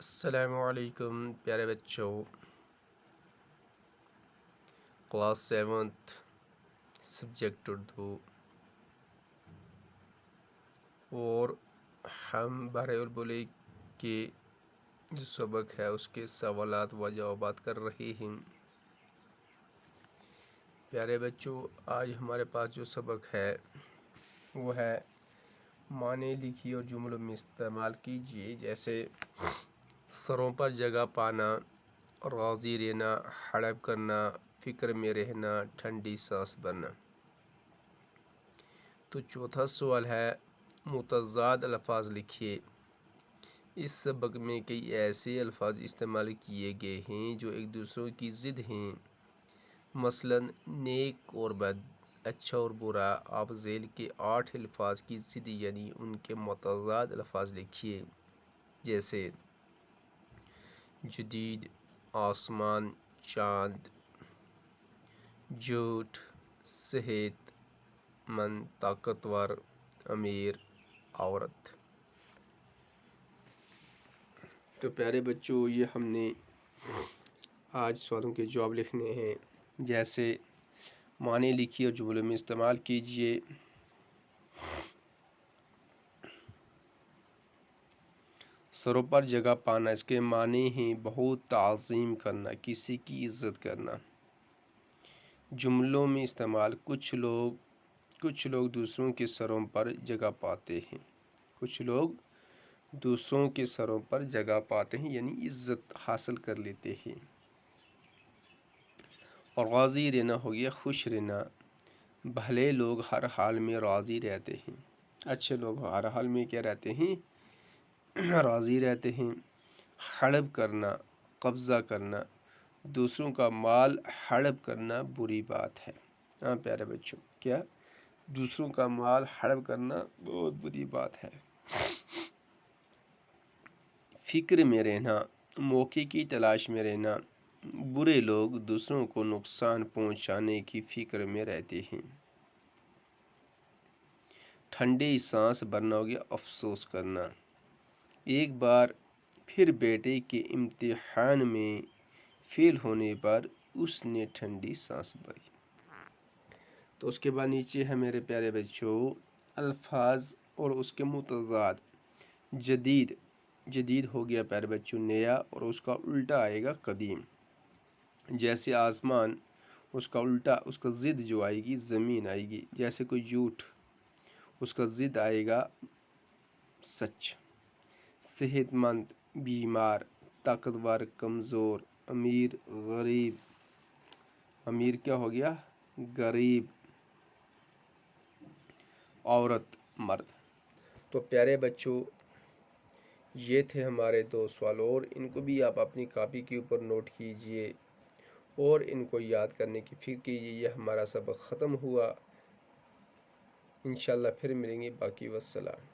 السلام علیکم پیارے بچوں، کلاس 7 سبجیکٹ اردو، اور ہم بحر البلی کے جو سبق ہے اس کے سوالات و جوابات کر رہے ہیں۔ پیارے بچوں، آج ہمارے پاس جو سبق ہے وہ ہے معنی لکھیے اور جملوں میں استعمال کیجیے، جیسے سروں پر جگہ پانا، راضی رہنا، ہڑپ کرنا، فکر میں رہنا، ٹھنڈی سانس بھرنا۔ تو چوتھا سوال ہے متضاد الفاظ لکھیے۔ اس سبق میں کئی ایسے الفاظ استعمال کیے گئے ہیں جو ایک دوسرے کی ضد ہیں، مثلا نیک اور بد، اچھا اور برا۔ آپ ذیل کے 8 الفاظ کی ضد یعنی ان کے متضاد الفاظ لکھیے، جیسے جدید، آسمان، چاند، جھوٹ، صحت مند، طاقتور، امیر، عورت۔ تو پیارے بچوں، یہ ہم نے آج سوالوں کے جواب لکھنے ہیں، جیسے معنی لکھیے اور جملوں میں استعمال کیجیے۔ سروں پر جگہ پانا، اس کے معنی ہیں بہت تعظیم کرنا، کسی کی عزت کرنا۔ جملوں میں استعمال، کچھ لوگ دوسروں کے سروں پر جگہ پاتے ہیں، کچھ لوگ دوسروں کے سروں پر جگہ پاتے ہیں یعنی عزت حاصل کر لیتے ہیں۔ اور راضی رہنا ہو گیا خوش رہنا، بھلے لوگ ہر حال میں راضی رہتے ہیں، اچھے لوگ ہر حال میں کیا رہتے ہیں؟ راضی رہتے ہیں۔ ہڑپ کرنا، قبضہ کرنا، دوسروں کا مال ہڑپ کرنا بری بات ہے۔ ہاں پیارے بچوں، کیا دوسروں کا مال ہڑپ کرنا بہت بری بات ہے۔ فکر میں رہنا، موقع کی تلاش میں رہنا، برے لوگ دوسروں کو نقصان پہنچانے کی فکر میں رہتے ہیں۔ ٹھنڈی سانس بھرنا ہو گیا افسوس کرنا، ایک بار پھر بیٹے کے امتحان میں فیل ہونے پر اس نے ٹھنڈی سانس بھری۔ تو اس کے بعد نیچے ہے میرے پیارے بچوں الفاظ اور اس کے متضاد۔ جدید ہو گیا پیارے بچوں نیا، اور اس کا الٹا آئے گا قدیم، جیسے آسمان، اس کا الٹا، اس کا ضد جو آئے گی زمین آئے گی۔ جیسے کوئی جھوٹ، اس کا ضد آئے گا سچ۔ صحت مند، بیمار، طاقتور، کمزور، امیر، غریب، امیر کیا ہو گیا؟ غریب، عورت، مرد۔ تو پیارے بچوں، یہ تھے ہمارے 2 سوال، اور ان کو بھی آپ اپنی کاپی کے اوپر نوٹ کیجئے اور ان کو یاد کرنے کی فکر کیجئے۔ یہ ہمارا سبق ختم ہوا، انشاءاللہ پھر ملیں گے، باقی والسلام۔